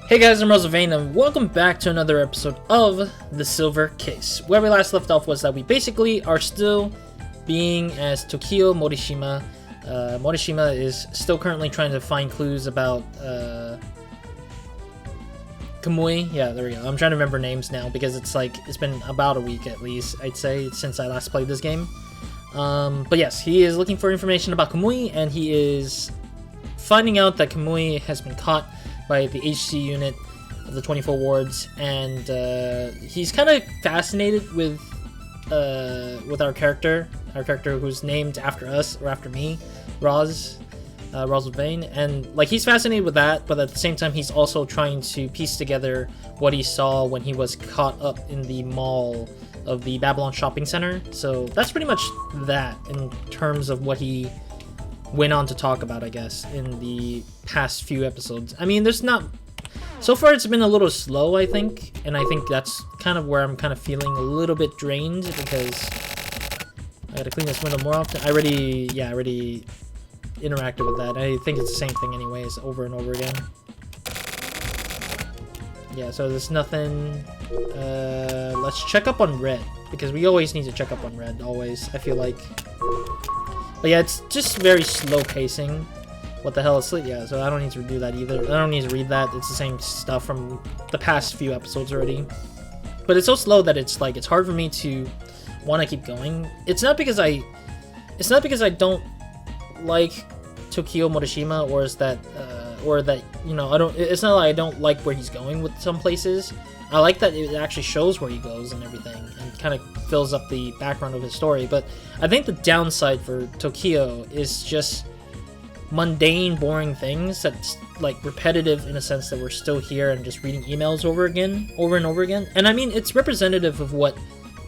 Hey guys, I'm RozaldVaneGAME and welcome back to another episode of The Silver Case. Where we last left off was that we basically are still being as Tokio Morishima. Morishima is still currently trying to find clues about Kamui. Yeah, there we go. I'm trying to remember names now because it's been about a week at least, I'd say, since I last played this game. But yes, he is looking for information about Kamui, and he is finding out that Kamui has been caught by the HC unit of the 24 wards, and he's kind of fascinated with our character who's named after us, or after me, RozaldVaneGAME, and like he's fascinated with that, but at the same time he's also trying to piece together what he saw when he was caught up in the mall of the Babylon shopping center. So that's pretty much that in terms of what he went on to talk about, I guess, in the past few episodes. I mean, there's not... So far, it's been a little slow, I think, and I think that's kind of where I'm kind of feeling a little bit drained, because I gotta clean this window more often. I already interacted with that. I think it's the same thing anyways, over and over again. Yeah, so there's nothing... let's check up on Red, because we always need to check up on Red, always, I feel like. But yeah, it's just very slow pacing. What the hell is sleep? Yeah, so I don't need to do that either. I don't need to read that. It's the same stuff from the past few episodes already. But it's so slow that it's like it's hard for me to want to keep going. It's not because I don't like Tokio Morishima, or that you know, I don't. It's not like I don't like where he's going with some places. I like that it actually shows where he goes and everything, and kind of fills up the background of his story. But I think the downside for Tokio is just mundane, boring things that's like repetitive, in a sense that we're still here and just reading emails over and over again. And I mean, it's representative of what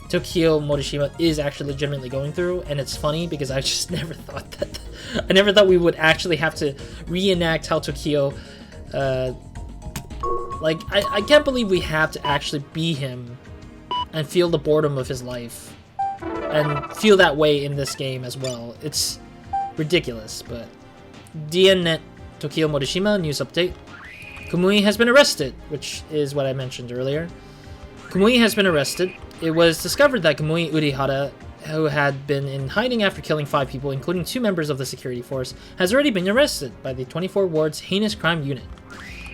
Tokio Morishima is actually legitimately going through, and it's funny because I just never thought that. I never thought we would actually have to reenact how Tokio. Like, I can't believe we have to actually be him and feel the boredom of his life and feel that way in this game as well. It's ridiculous, but DNNet Tokio Morishima news update. Kamui has been arrested, which is what I mentioned earlier. Kamui has been arrested. It was discovered that Kamui Urihara, who had been in hiding after killing 5 people, including 2 members of the security force, has already been arrested by the 24 Ward's Heinous Crime Unit.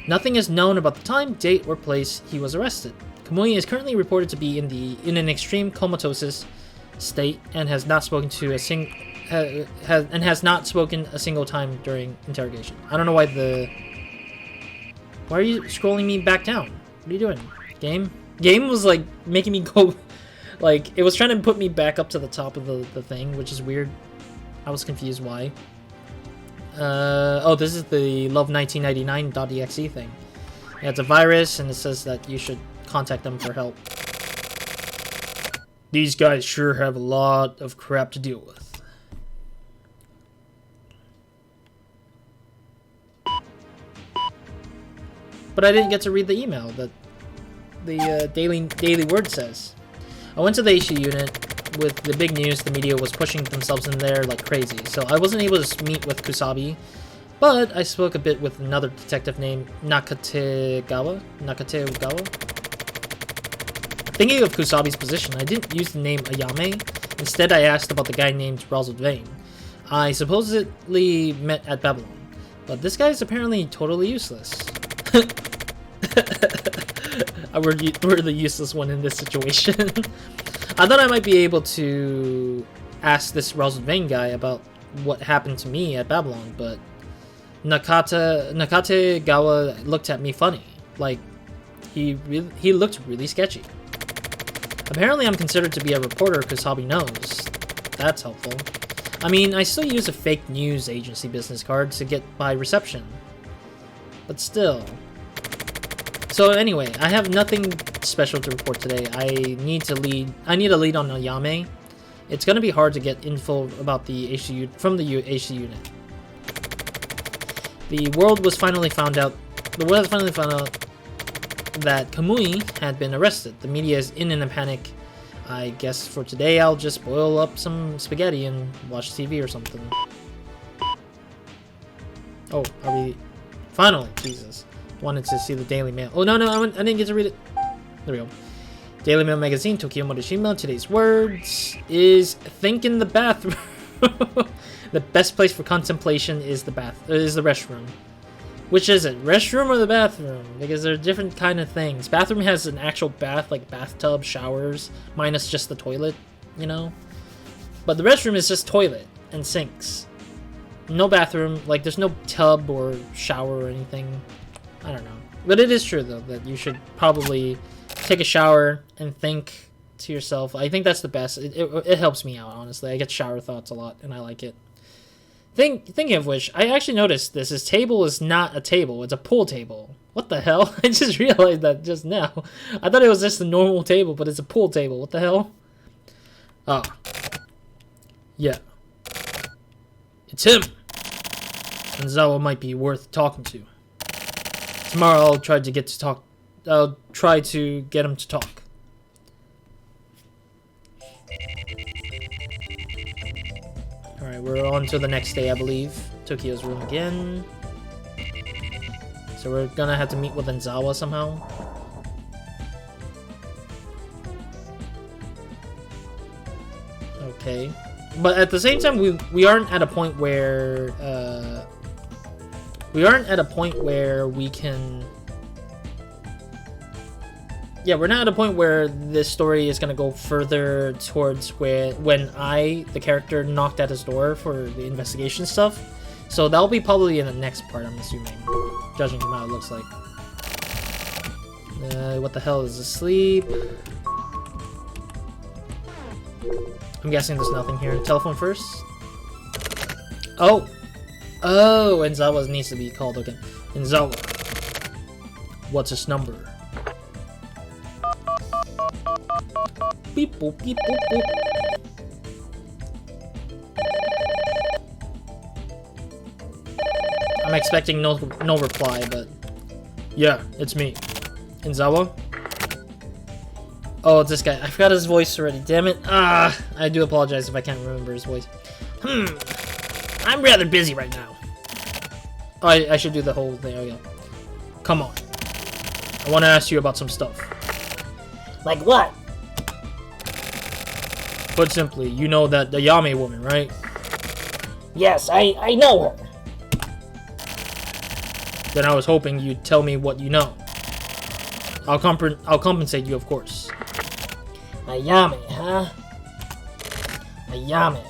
Nothing is known about the time, date, or place he was arrested. Kamui is currently reported to be in an extreme comatose state and has not spoken to a single time during interrogation. I don't know why Why are you scrolling me back down? What are you doing? Game was like making me go, like it was trying to put me back up to the top of the thing, which is weird. I was confused why. Oh, this is the love1999.exe thing. Yeah, it's a virus, and it says that you should contact them for help. These guys sure have a lot of crap to deal with. But I didn't get to read the email that the daily word says. I went to the HC unit. With the big news, the media was pushing themselves in there like crazy, so I wasn't able to meet with Kusabi, but I spoke a bit with another detective named Nakategawa. Thinking of Kusabi's position, I didn't use the name Ayami. Instead, I asked about the guy named RozaldVaneGAME. I supposedly met at Babylon, but this guy is apparently totally useless. We're the useless one in this situation. I thought I might be able to ask this RozaldVaneGAME guy about what happened to me at Babylon, but Nakategawa looked at me funny. Like, he looked really sketchy. Apparently I'm considered to be a reporter Kusabi knows. That's helpful. I mean, I still use a fake news agency business card to get by reception. But still. So anyway, I have nothing special to report today. I need a lead on Ayami. It's gonna be hard to get info about the HC from the HC unit. The world has finally found out that Kamui had been arrested. The media is in a panic. I guess for today I'll just boil up some spaghetti and watch TV or something. Oh, are we... Finally, Jesus. wanted to see the Daily Mail. Oh, no, I didn't get to read it. There we go. Daily Mail Magazine, Tokio Morishima. Today's words is think in the bathroom. The best place for contemplation is the restroom. Which is it? Restroom or the bathroom? Because they're different kind of things. Bathroom has an actual bath, like bathtub, showers, minus just the toilet, you know? But the restroom is just toilet and sinks. No bathroom, like there's no tub or shower or anything. I don't know. But it is true though, that you should probably take a shower and think to yourself. I think that's the best. It helps me out, honestly. I get shower thoughts a lot and I like it. Thinking of which, I actually noticed this table is not a table, it's a pool table. What the hell? I just realized that just now. I thought it was just a normal table, but it's a pool table. What the hell? Ah. Yeah. It's him! Enzawa might be worth talking to. Tomorrow I'll try to get him to talk. Alright, we're on to the next day, I believe. Tokio's room again. So we're gonna have to meet with Enzawa somehow. Okay. But at the same time, we aren't at a point where we can. Yeah, we're not at a point where this story is gonna go further towards when I, the character, knocked at his door for the investigation stuff. So that'll be probably in the next part, I'm assuming, judging from how it looks like. What the hell is asleep? I'm guessing there's nothing here. Telephone first. Oh, Enzawa needs to be called again. Enzawa, what's his number? Beep boop beep boop boop. I'm expecting no reply, but yeah, it's me. Enzawa? Oh, it's this guy. I forgot his voice already. Damn it. I do apologize if I can't remember his voice. I'm rather busy right now. Oh, I should do the whole thing. Okay. Come on. I want to ask you about some stuff. Like what? Put simply, you know that the Ayami woman, right? Yes, I know her. Then I was hoping you'd tell me what you know. I'll compensate you, of course. Ayami, huh? Ayami.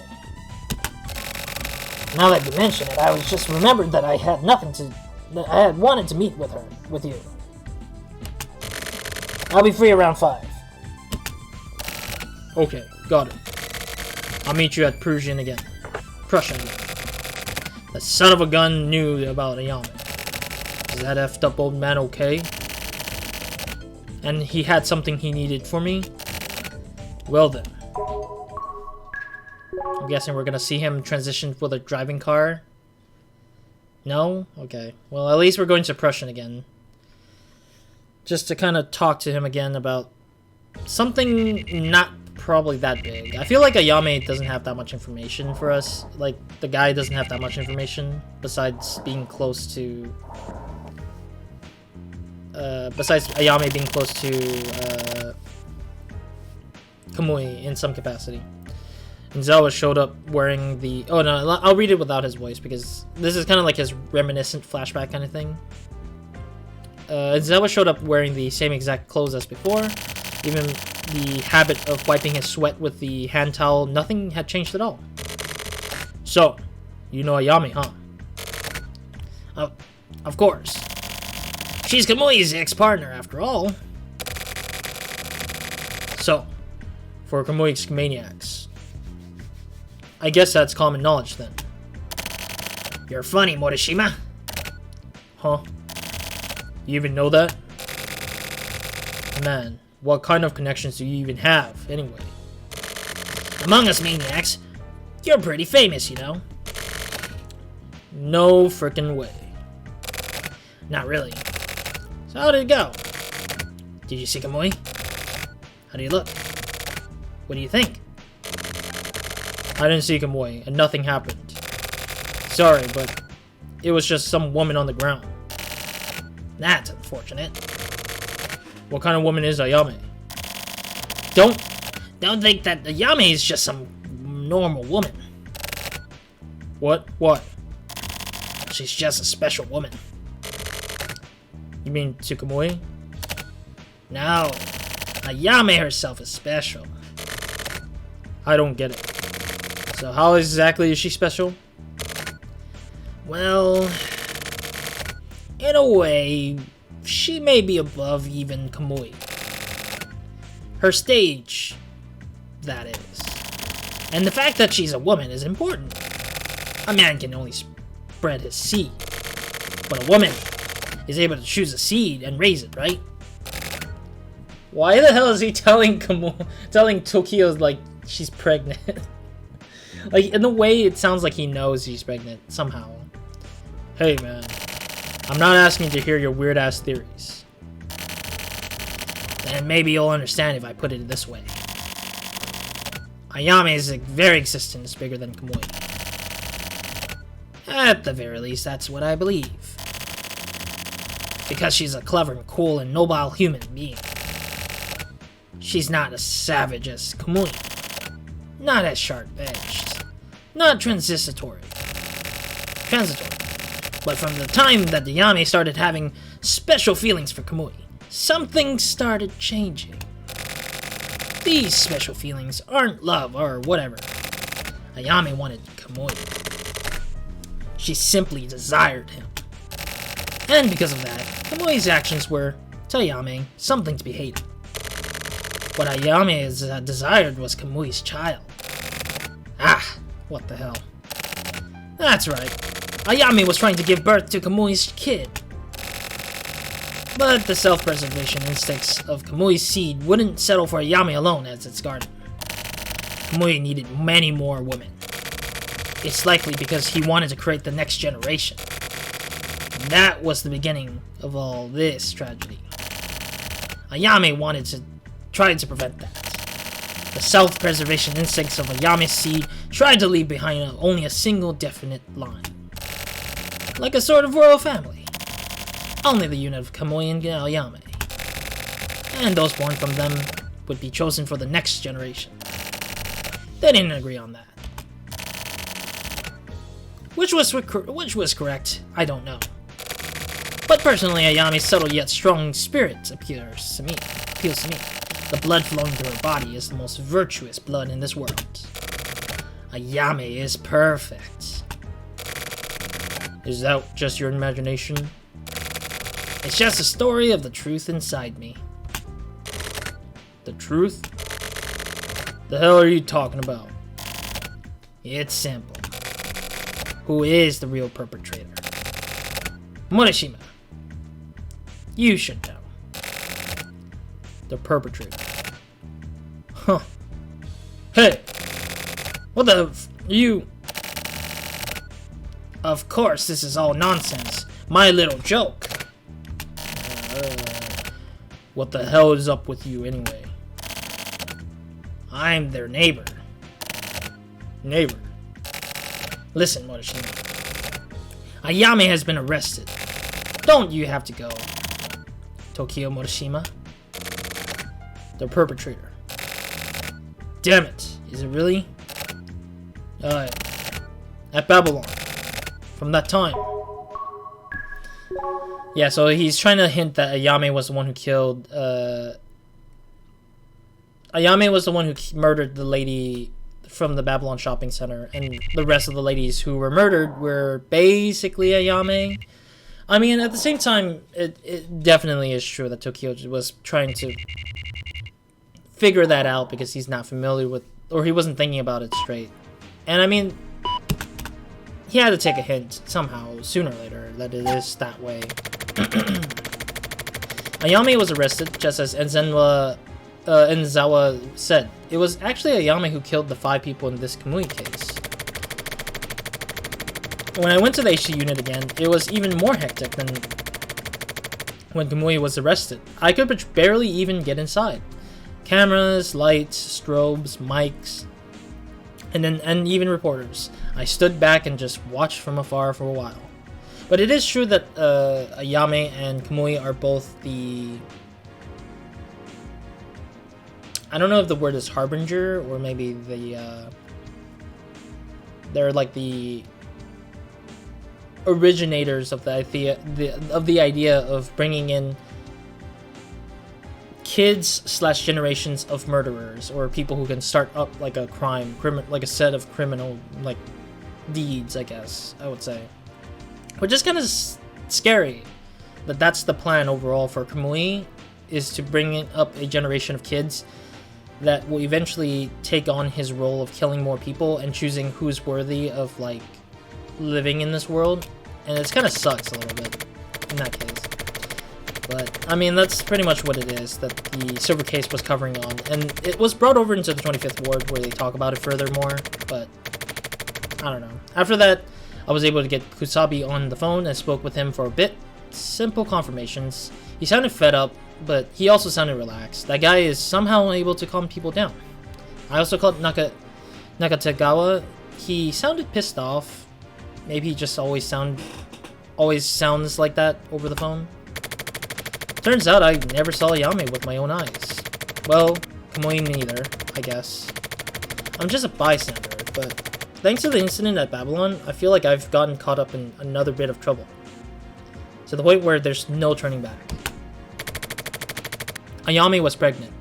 Now that you mention it, I was just remembered that I had wanted to meet with you. I'll be free around 5. Okay, got it. I'll meet you at Prussian again. The son of a gun knew about Ayami. Is that effed up old man okay? And he had something he needed for me? Well then. I'm guessing we're gonna see him transition with a driving car? No? Okay. Well, at least we're going to Prussian again. Just to kind of talk to him again about something not probably that big. I feel like Ayami doesn't have that much information for us. Like, the guy doesn't have that much information besides being close to... besides Ayami being close to Kamui in some capacity. Enzawa showed up wearing the... Oh no, I'll read it without his voice because this is kind of like his reminiscent flashback kind of thing. Enzawa showed up wearing the same exact clothes as before. Even the habit of wiping his sweat with the hand towel, nothing had changed at all. So, you know Ayami, huh? Of course. She's Kamui's ex-partner, after all. So, for Kamui's maniacs, I guess that's common knowledge then. You're funny, Morishima. Huh? You even know that? Man, what kind of connections do you even have, anyway? Among us maniacs, you're pretty famous, you know? No frickin' way. Not really. So how did it go? Did you see Kamui? How do you look? What do you think? I didn't see Kamui, and nothing happened. Sorry, but it was just some woman on the ground. That's unfortunate. What kind of woman is Ayami? Don't think that Ayami is just some normal woman. What? She's just a special woman. You mean Kamui? No, Ayami herself is special. I don't get it. So how exactly is she special? Well, in a way, she may be above even Kamui. Her stage, that is. And the fact that she's a woman is important. A man can only spread his seed, but a woman is able to choose a seed and raise it, right? Why the hell is he telling Tokio like she's pregnant? Like, in a way, it sounds like he knows she's pregnant somehow. Hey man, I'm not asking to hear your weird ass theories. And maybe you'll understand if I put it this way. Ayami's very existence is bigger than Kamui. At the very least, that's what I believe. Because she's a clever and cool and noble human being. She's not as savage as Kamui. Not as sharp-edged. Not transitory. But from the time that Ayami started having special feelings for Kamui, something started changing. These special feelings aren't love or whatever. Ayami wanted Kamui. She simply desired him. And because of that, Kamui's actions were, to Ayami, something to be hated. What Ayami desired was Kamui's child. Ah, what the hell. That's right. Ayami was trying to give birth to Kamui's kid. But the self-preservation instincts of Kamui's seed wouldn't settle for Ayami alone as its guardian. Kamui needed many more women. It's likely because he wanted to create the next generation. And that was the beginning of all this tragedy. Ayami tried to prevent that. The self-preservation instincts of Ayami's seed tried to leave behind only a single definite line. Like a sort of royal family. Only the unit of Kamui and Ayami. And those born from them would be chosen for the next generation. They didn't agree on that. Which was correct, I don't know. But personally, Ayami's subtle yet strong spirit appeals to me. The blood flowing through her body is the most virtuous blood in this world. Ayami is perfect. Is that just your imagination? It's just a story of the truth inside me. The truth? The hell are you talking about? It's simple. Who is the real perpetrator? Morishima. You should know. The perpetrator. Huh. Hey! What the you... Of course, this is all nonsense. My little joke. What the hell is up with you anyway? I'm their neighbor. Neighbor? Listen, Morishima. Ayami has been arrested. Don't you have to go? Tokio Morishima? The perpetrator. Damn it. Is it really? At Babylon. From that time. Yeah, so he's trying to hint that Ayami was the one who killed, Ayami was the one who murdered the lady from the Babylon shopping center, and the rest of the ladies who were murdered were basically Ayami. I mean, at the same time, it definitely is true that Tokio was trying to figure that out because he's not familiar with, or he wasn't thinking about it straight. And I mean, he had to take a hint somehow, sooner or later, that it is that way. Ayami was arrested, just as Enzawa said. It was actually Ayami who killed the 5 people in this Kamui case. When I went to the HC unit again, it was even more hectic than when Kamui was arrested. I could barely even get inside. Cameras, lights, strobes, mics, and even reporters. I stood back and just watched from afar for a while. But it is true that Ayami and Kamui are both the... I don't know if the word is harbinger or maybe the... they're like the originators of the idea of bringing in kids / generations of murderers, or people who can start up like a like a set of criminal like deeds, I guess I would say. Which is kind of scary that that's the plan overall for Kamui, is to bring up a generation of kids that will eventually take on his role of killing more people and choosing who's worthy of like living in this world. And it kind of sucks a little bit in that case. But I mean, that's pretty much what it is that the Silver Case was covering on, and it was brought over into the 25th Ward where they talk about it furthermore. But I don't know. After that, I was able to get Kusabi on the phone and spoke with him for a bit. Simple confirmations. He sounded fed up, but he also sounded relaxed. That guy is somehow able to calm people down. I also called Nakatagawa. He sounded pissed off. Maybe he just always sounds like that over the phone. Turns out I never saw Ayami with my own eyes. Well, Kamui neither, I guess. I'm just a bystander, but thanks to the incident at Babylon, I feel like I've gotten caught up in another bit of trouble. To the point where there's no turning back. Ayami was pregnant.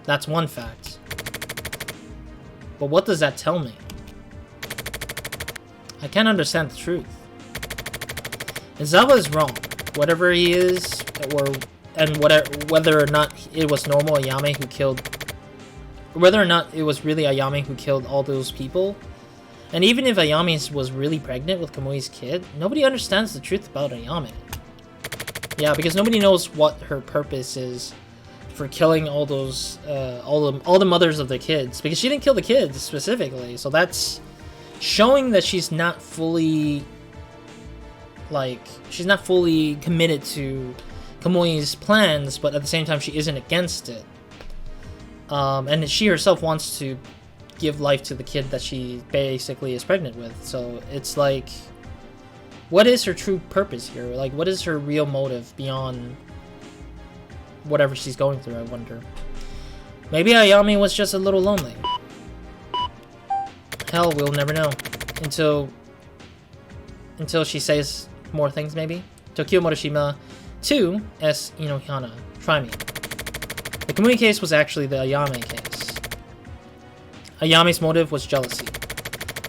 That's one fact. But what does that tell me? I can't understand the truth. Izawa is wrong. Whatever he is, whether or not it was normal Ayami who killed... Whether or not it was really Ayami who killed all those people. And even if Ayami was really pregnant with Kamui's kid, nobody understands the truth about Ayami. Yeah, because nobody knows what her purpose is for killing all those, all the mothers of the kids. Because she didn't kill the kids, specifically. So that's showing that she's not fully... Like, she's not fully committed to Kamui's plans, but at the same time she isn't against it. And she herself wants to give life to the kid that she basically is pregnant with. So it's like, what is her true purpose here? Like, what is her real motive beyond whatever she's going through, I wonder. Maybe Ayami was just a little lonely. Hell, we'll never know. Until she says more things, maybe. Tokio Morishima 2 S. Inohana. Try me. The Kamui case was actually the Ayami case. Ayami's motive was jealousy.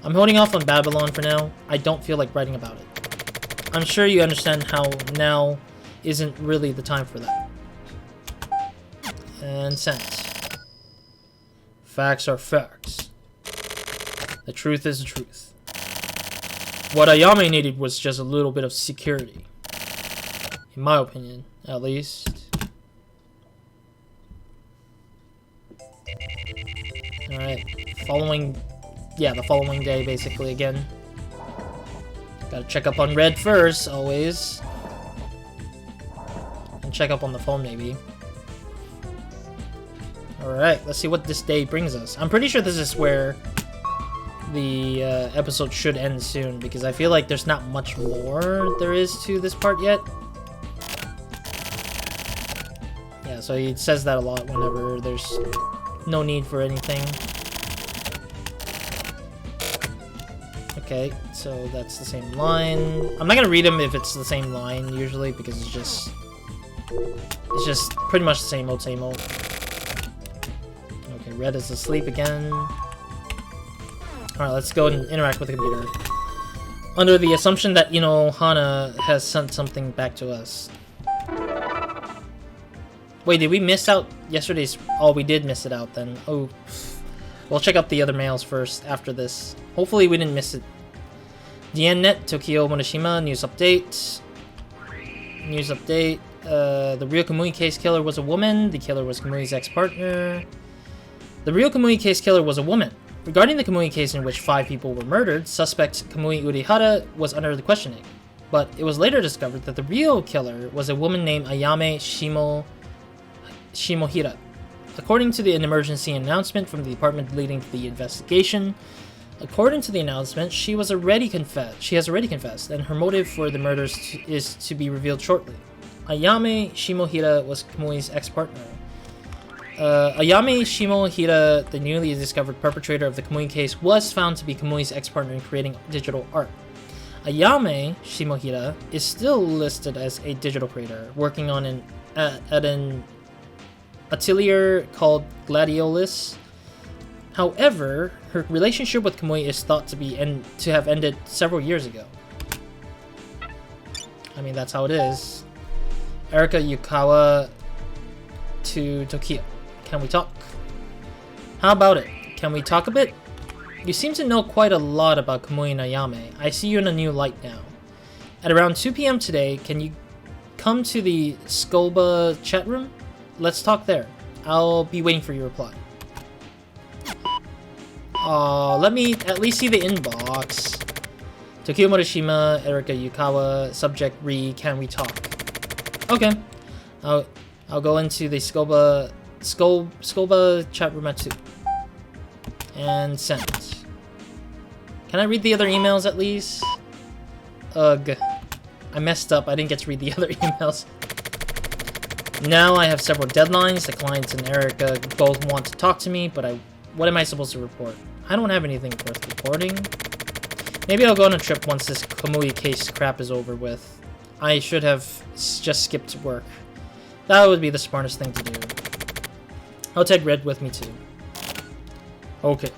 I'm holding off on Babylon for now. I don't feel like writing about it. I'm sure you understand how now isn't really the time for that. And sent. Facts are facts. The truth is the truth. What Ayami needed was just a little bit of security. In my opinion, at least. Alright, the following day, basically, again. Gotta check up on Red first, always. And check up on the phone, maybe. Alright, let's see what this day brings us. I'm pretty sure this is where the episode should end soon, because I feel like there's not much more there is to this part yet. Yeah, so he says that a lot whenever there's no need for anything. Okay, so that's the same line. I'm not gonna read them if it's the same line usually, because it's just pretty much the same old, same old. Okay, Red is asleep again. Alright, let's go and interact with the computer. Under the assumption that, Hana has sent something back to us. Wait, did we miss out yesterday's... Oh, we did miss it out then. Oh. We'll check out the other mails first after this. Hopefully we didn't miss it. DNNet, Tokio Morishima, news update. News update. The real Kamui case killer was a woman. The killer was Kamui's ex-partner. The real Kamui case killer was a woman. Regarding the Kamui case in which 5 people were murdered, suspect Kamui Urihara was under the questioning. But it was later discovered that the real killer was a woman named Ayame Shimohira. According to an emergency announcement from the department leading to the investigation, According to the announcement, she has already confessed, and her motive for the murders is to be revealed shortly. Ayami Shimohira was Kamui's ex-partner. Ayami Shimohira, the newly discovered perpetrator of the Kamui case, was found to be Kamui's ex-partner in creating digital art. Ayami Shimohira is still listed as a digital creator, working on at an atelier called Gladiolus. However, her relationship with Kamui is thought to have ended several years ago. I mean, that's how it is. Erika Yukawa to Tokio. Can we talk? How about it? Can we talk a bit? You seem to know quite a lot about Kamui and Ayame. I see you in a new light now. At around 2 p.m. today, can you come to the Sculba chat room? Let's talk there. I'll be waiting for your reply. Let me at least see the inbox. Tokio Morishima, Erika Yukawa, subject re, can we talk? Okay. I'll go into the Sculba chat room at 2. And send. Can I read the other emails at least? Ugh. I messed up. I didn't get to read the other emails. Now I have several deadlines. The clients and Erika both want to talk to me, but what am I supposed to report? I don't have anything worth reporting. Maybe I'll go on a trip once this Kamui case crap is over with. I should have just skipped work. That would be the smartest thing to do. I'll take Red with me too. Okay.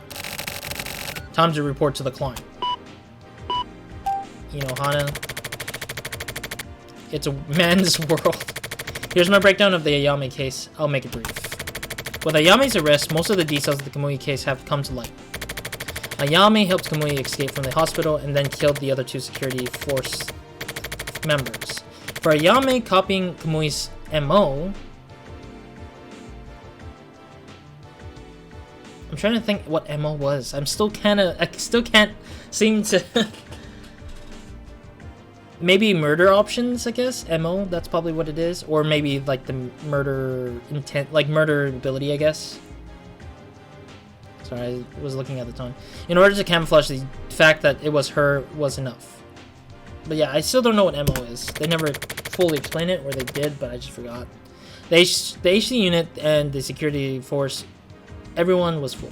Time to report to the client. Hana. It's a man's world. Here's my breakdown of the Ayami case. I'll make it brief. With Ayami's arrest, most of the details of the Kamui case have come to light. Ayami helped Kamui escape from the hospital and then killed the other 2 security force members. For Ayami copying Kamui's MO, I'm trying to think what MO was. I still can't seem to maybe murder options, I guess. MO, that's probably what it is. Or maybe like the murder intent, like murder ability, I guess. Sorry, I was looking at the time. In order to camouflage the fact that it was her was enough. But yeah, I still don't know what MO is. They never fully explain it, or they did, but I just forgot. The HC unit and the security force, everyone was full.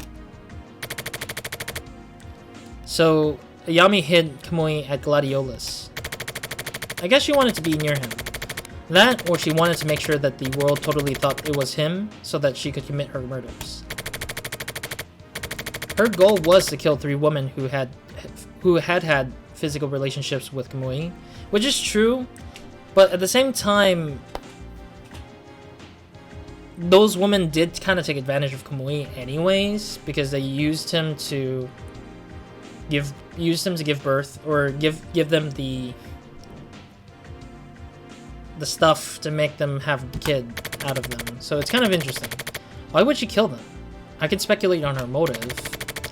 So, Ayami hid Kamui at Gladiolus. I guess she wanted to be near him. That, or she wanted to make sure that the world totally thought it was him, so that she could commit her murders. Her goal was to kill 3 women who had physical relationships with Kamui, which is true, but at the same time, those women did kind of take advantage of Kamui anyways, because they used him to give birth, or give them the stuff to make them have a kid out of them. So it's kind of interesting. Why would she kill them? I could speculate on her motive.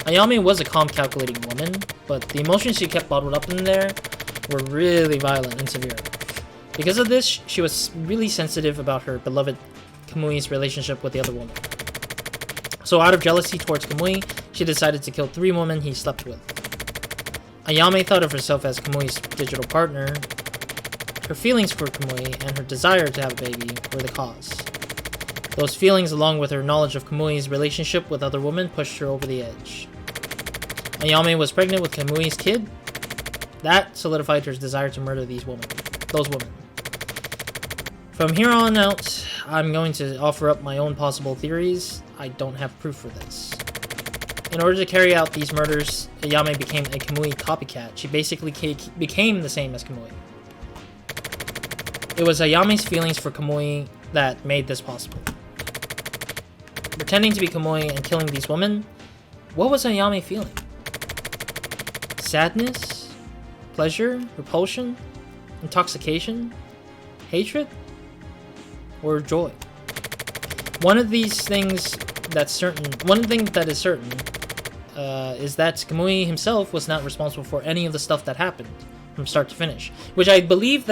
Ayami was a calm, calculating woman, but the emotions she kept bottled up in there were really violent and severe. Because of this, she was really sensitive about her beloved Kamui's relationship with the other woman. So out of jealousy towards Kamui, she decided to kill 3 women he slept with. Ayami thought of herself as Kamui's digital partner. Her feelings for Kamui and her desire to have a baby were the cause. Those feelings, along with her knowledge of Kamui's relationship with other women, pushed her over the edge. Ayami was pregnant with Kamui's kid. That solidified her desire to murder those women. From here on out, I'm going to offer up my own possible theories. I don't have proof for this. In order to carry out these murders, Ayami became a Kamui copycat. She basically became the same as Kamui. It was Ayami's feelings for Kamui that made this possible. Pretending to be Kamui and killing these women, what was Ayami feeling? Sadness? Pleasure? Repulsion? Intoxication? Hatred? Or joy? One thing that is certain is that Kamui himself was not responsible for any of the stuff that happened from start to finish, which I believe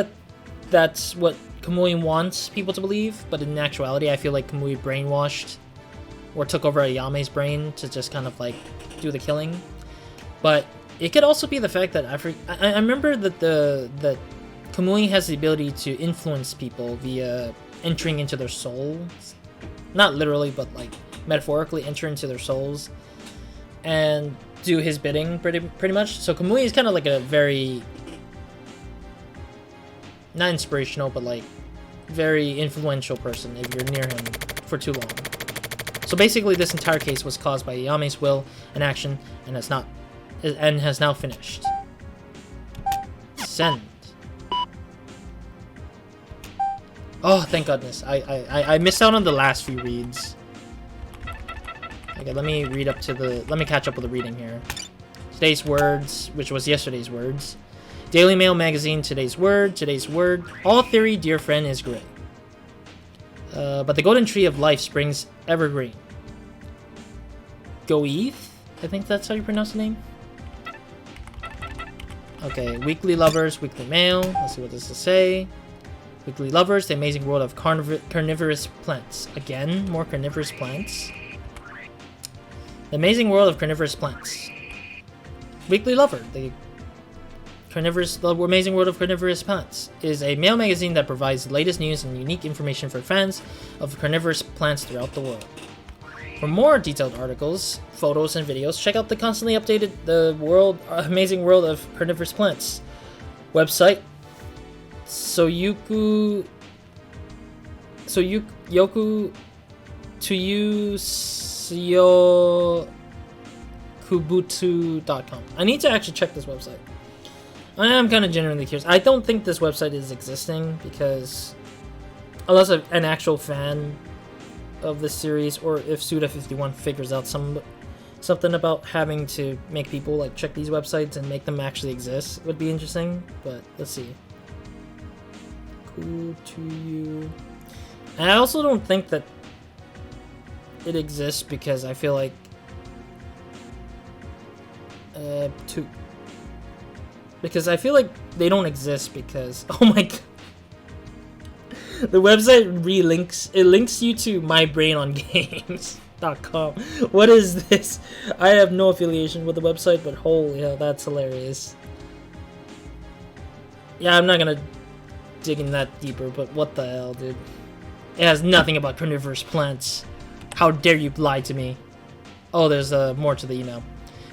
that's what Kamui wants people to believe, but in actuality I feel like Kamui brainwashed or took over Ayami's brain to just kind of like do the killing. But it could also be the fact that I remember that that Kamui has the ability to influence people via entering into their souls. Not literally, but like metaphorically enter into their souls and do his bidding pretty much. So Kamui is kind of like a very, not inspirational, but like very influential person if you're near him for too long. So basically this entire case was caused by Ayami's will and action and has now finished. Send. Oh, thank goodness. I missed out on the last few reads. Okay, let me catch up with the reading here. Today's words, which was yesterday's words. Daily Mail magazine, today's word. All theory, dear friend, is great. But the golden tree of life springs evergreen. Goeth? I think that's how you pronounce the name. Okay, Weekly Lovers, Weekly Mail. Let's see what this is say. Weekly Lovers, the amazing world of carnivorous plants. Again, more carnivorous plants. The amazing world of carnivorous plants. Weekly Lover, the amazing world of carnivorous plants, is a mail magazine that provides the latest news and unique information for fans of carnivorous plants throughout the world. For more detailed articles, photos, and videos, check out the constantly updated amazing world of carnivorous plants website. Yoku Kubutu.com. I need to actually check this website. I am kind of genuinely curious. I don't think this website is existing because unless an actual fan of this series, or if Suda51 figures out something about having to make people like check these websites and make them actually exist, would be interesting. But let's see. Cool to you. And I also don't think that it exists because I feel like because I feel like they don't exist because, oh my god, the website links you to mybrainongames.com. What is this? I have no affiliation with the website, but holy hell, that's hilarious. Yeah, I'm not gonna dig in that deeper, but what the hell, dude? It has nothing about carnivorous plants. How dare you lie to me? Oh, there's more to the email.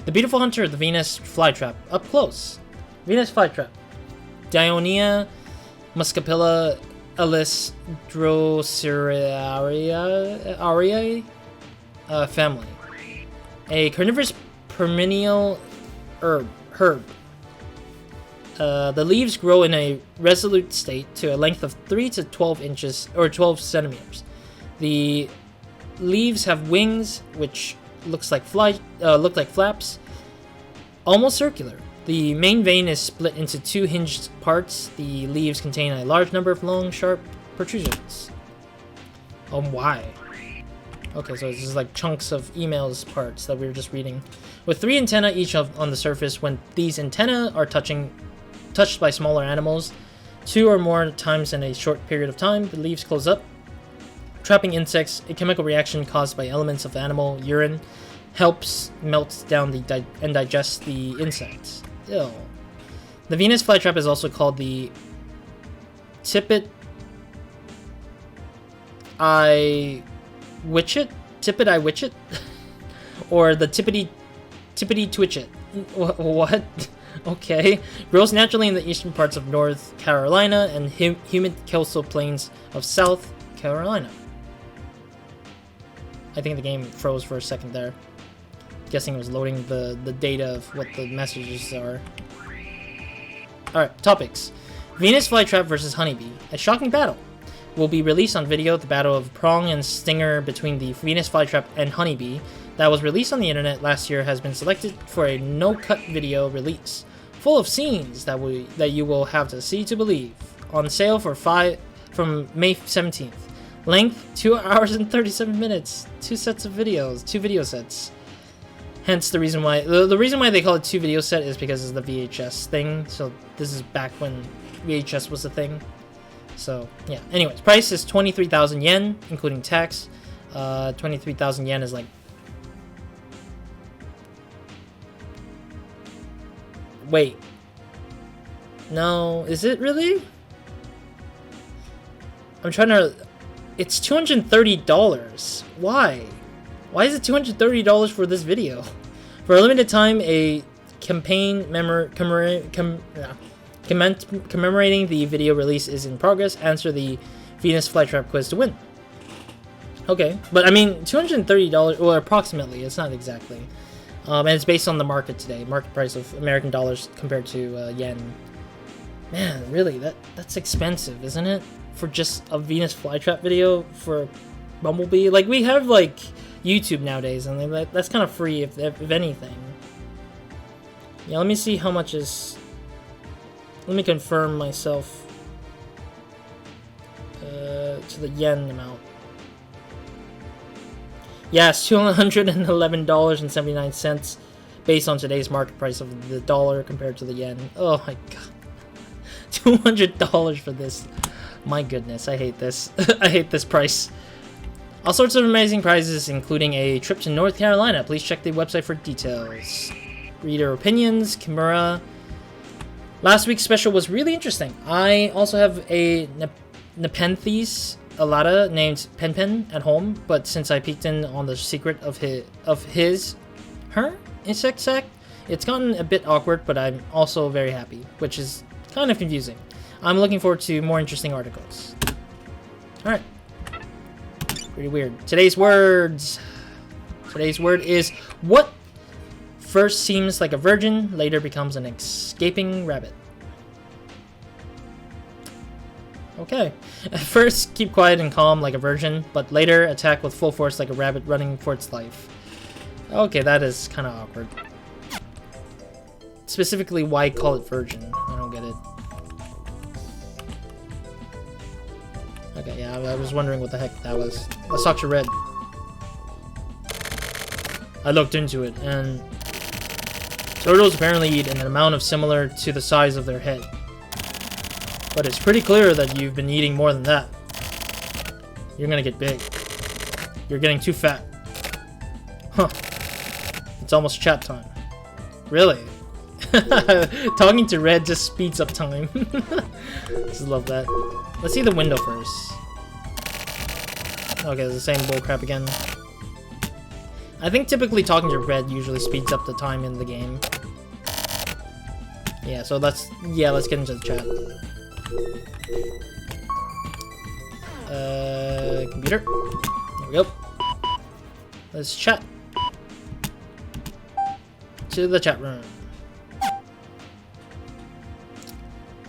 The beautiful hunter, the Venus Flytrap, up close. Venus Flytrap. Dionia muscapilla Alice Droseraria family. A carnivorous perennial herb. The leaves grow in a resolute state to a length of 3 to 12 inches or 12 centimeters. The leaves have wings which look like flaps, almost circular. The main vein is split into 2 hinged parts. The leaves contain a large number of long, sharp protrusions. Why? Okay, so it's just like chunks of emails parts that we were just reading. With 3 antennae each on the surface, when these antennae are touched by smaller animals 2 or more times in a short period of time, the leaves close up, trapping insects. A chemical reaction caused by elements of animal urine helps melt down and digest the insects. Ew. The Venus flytrap is also called the Tippet I Witchet, or the Tippity Twitchet. What? Okay. Grows naturally in the eastern parts of North Carolina and humid coastal plains of South Carolina. I think the game froze for a second there. Guessing it was loading the data of what the messages are. Alright, topics. Venus Flytrap versus Honeybee. A shocking battle. Will be released on video. The battle of Prong and Stinger between the Venus Flytrap and Honeybee that was released on the internet last year has been selected for a no-cut video release, full of scenes that you will have to see to believe. On sale from May 17th. Length 2 hours and 37 minutes. 2 sets of videos. 2 video sets. Hence the reason why the reason why they call it 2 video set is because it's the VHS thing. So this is back when VHS was a thing. So yeah. Anyways, price is 23,000 yen, including tax. 23,000 yen is like Wait. No, is it really? I'm trying to... It's $230. Why? Why is it $230 for this video? For a limited time, a campaign commemorating the video release is in progress. Answer the Venus Flytrap quiz to win. Okay, but I mean, $230, or approximately, it's not exactly. And it's based on the market today, market price of American dollars compared to yen. Man, really, that's expensive, isn't it? For just a Venus Flytrap video for Bumblebee? Like, we have, like, YouTube nowadays, and that's kind of free, if anything. Yeah, let me see how much is... Let me confirm myself to the yen amount. Yes, $211.79 based on today's market price of the dollar compared to the yen. Oh my god. $200 for this. My goodness, I hate this. I hate this price. All sorts of amazing prizes, including a trip to North Carolina. Please check the website for details. Reader opinions, Kimura. Last week's special was really interesting. I also have a Nepenthes Alata named Pen at home, but since I peeked in on the secret of her insect sack, it's gotten a bit awkward, but I'm also very happy, which is kind of confusing. I'm looking forward to more interesting articles. Alright. Pretty weird. Today's words. Today's word is what first seems like a virgin, later becomes an escaping rabbit. Okay. At first, keep quiet and calm like a virgin, but later attack with full force like a rabbit running for its life. Okay, that is kind of awkward. Specifically, why call it virgin? I don't get it. Okay, yeah, I was wondering what the heck that was. Let's talk to Red. I looked into it, and turtles apparently eat an amount of similar to the size of their head. But it's pretty clear that you've been eating more than that. You're gonna get big. You're getting too fat. Huh. It's almost chat time. Really? Talking to Red just speeds up time. Just love that. Let's see the window first. Okay, it's the same bullcrap again. I think typically talking to Red usually speeds up the time in the game. Yeah, so let's get into the chat. Computer. There we go. Let's chat. To the chat room.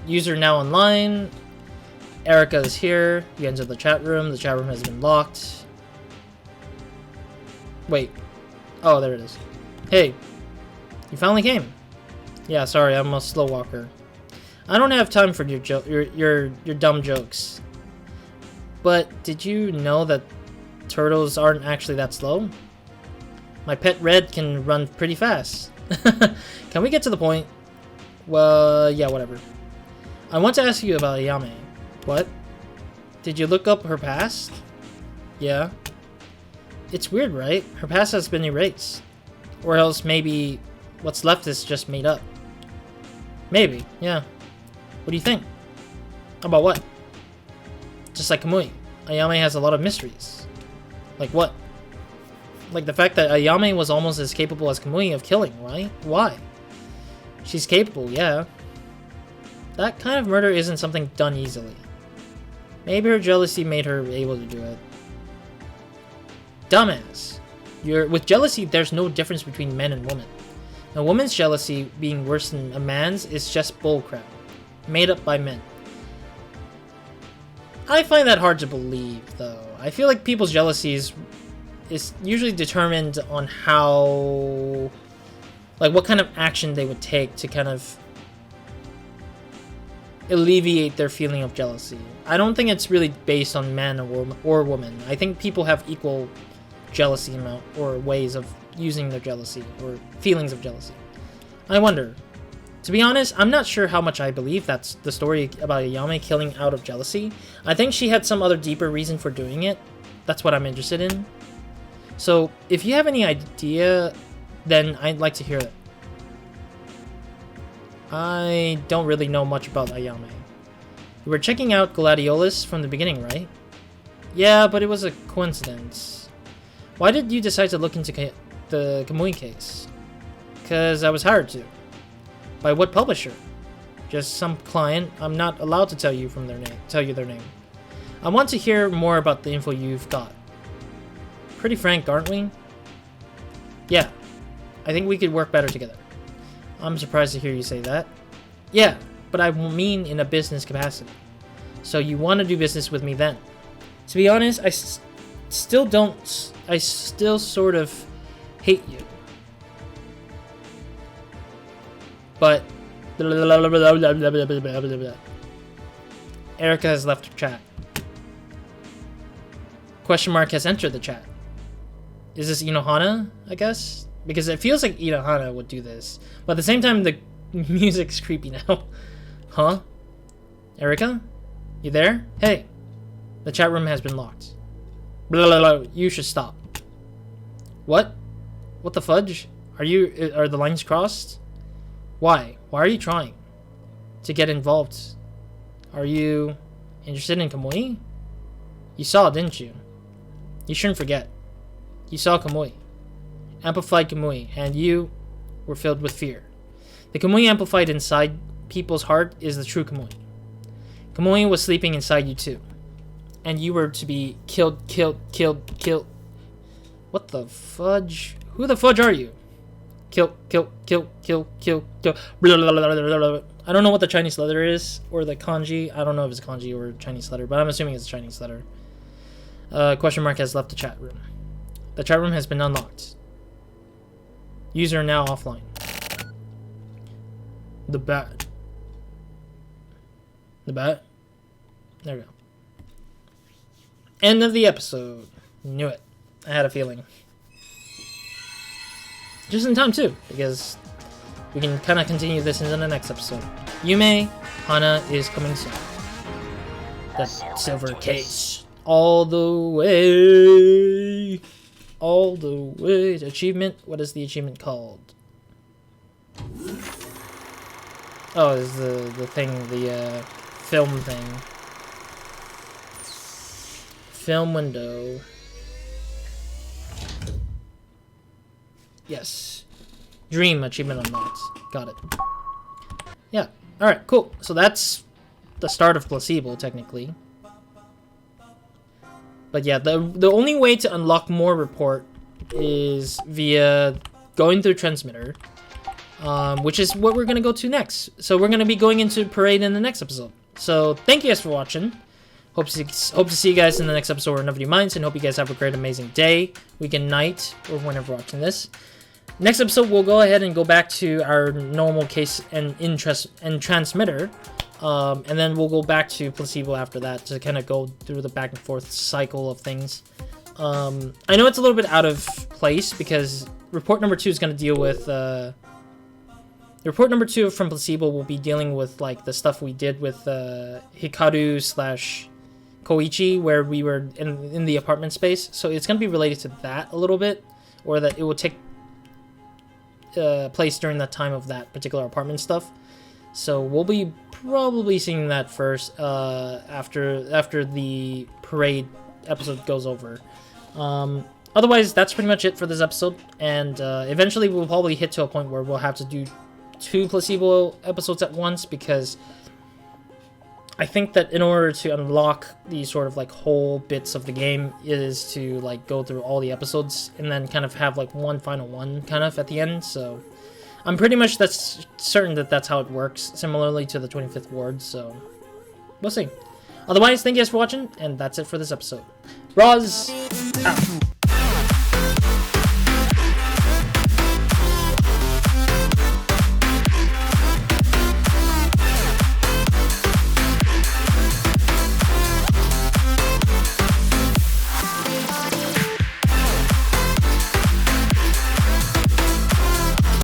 User now online. Erika is here. You enter the chat room. The chat room has been locked. Wait. Oh, there it is. Hey. You finally came. Yeah, sorry, I'm a slow walker. I don't have time for your dumb jokes. But did you know that turtles aren't actually that slow? My pet Red can run pretty fast. Can we get to the point? Well, yeah, whatever. I want to ask you about Ayami. What? Did you look up her past? Yeah. It's weird, right? Her past has been erased. Or else maybe what's left is just made up. Maybe, yeah. What do you think? About what? Just like Kamui, Ayami has a lot of mysteries. Like what? Like the fact that Ayami was almost as capable as Kamui of killing, right? Why? She's capable, yeah. That kind of murder isn't something done easily. Maybe her jealousy made her able to do it. Dumbass. With jealousy, there's no difference between men and women. A woman's jealousy being worse than a man's is just bullcrap. Made up by men. I find that hard to believe, though. I feel like people's jealousy is usually determined on how... like, what kind of action they would take to kind of alleviate their feeling of jealousy. I don't think it's really based on man or woman. I think people have equal jealousy amount or ways of using their jealousy or feelings of jealousy. I wonder. To be honest, I'm not sure how much I believe that's the story about Ayami killing out of jealousy. I think she had some other deeper reason for doing it. That's what I'm interested in. So, if you have any idea, then I'd like to hear it. I don't really know much about Ayami. You were checking out Gladiolus from the beginning, right? Yeah, but it was a coincidence. Why did you decide to look into the Kamui case? Because I was hired to. By what publisher? Just some client. I'm not allowed to tell you their name. I want to hear more about the info you've got. Pretty frank, aren't we? Yeah. I think we could work better together. I'm surprised to hear you say that. Yeah, but I mean in a business capacity. So you want to do business with me then? To be honest, I still sort of hate you. But Erika has left the chat. Question mark has entered the chat. Is this Inohana, I guess? Because it feels like Inohana would do this. But at the same time, the music's creepy now. Huh? Erika? You there? Hey. The chat room has been locked. Blah, blah, blah. You should stop. What? What the fudge? Are the lines crossed? Why? Why are you trying to get involved? Are you interested in Kamui? You saw, didn't you? You shouldn't forget. You saw Kamui. Amplified Kamui, and you were filled with fear. The Kamui amplified inside people's heart is the true Kamui. Kamui was sleeping inside you too. And you were to be killed. What the fudge? Who the fudge are you? Kill. Blah, blah, blah, blah, blah, blah. I don't know what the Chinese letter is, or the kanji. I don't know if it's kanji or Chinese letter, but I'm assuming it's a Chinese letter. Question mark has left the chat room. The chat room has been unlocked. User now offline. The bat. There we go. End of the episode. Knew it. I had a feeling. Just in time too, because we can kind of continue this into the next episode. Yume Hana is coming soon. The silver case. All the way. All the way. Achievement. What is the achievement called? Oh, it's the thing, the film thing. Film window. Yes. Dream achievement unlocked. Got it. Yeah. Alright, cool. So that's the start of Placebo, technically. But yeah, the only way to unlock more report is via going through transmitter. Which is what we're going to go to next. So we're going to be going into Parade in the next episode. So thank you guys for watching. Hope to see you guys in the next episode of Nobody Minds, and hope you guys have a great, amazing day, weekend, night, or whenever watching this. Next episode, we'll go ahead and go back to our normal case and transmitter, and then we'll go back to Placebo after that to kind of go through the back and forth cycle of things. I know it's a little bit out of place because report number 2 is going to deal with... Report number 2 from Placebo will be dealing with like the stuff we did with Hikaru / Koichi, where we were in the apartment space. So it's going to be related to that a little bit, or that it will take place during the time of that particular apartment stuff. So we'll be probably seeing that first after the Parade episode goes over. Otherwise, that's pretty much it for this episode, and eventually we'll probably hit to a point where we'll have to do 2 Placebo episodes at once, because I think that in order to unlock these sort of like whole bits of the game is to like go through all the episodes and then kind of have like one final one kind of at the end. So I'm pretty much certain that that's how it works, similarly to the 25th Ward. So we'll see. Otherwise, thank you guys for watching, and that's it for this episode. Roz out.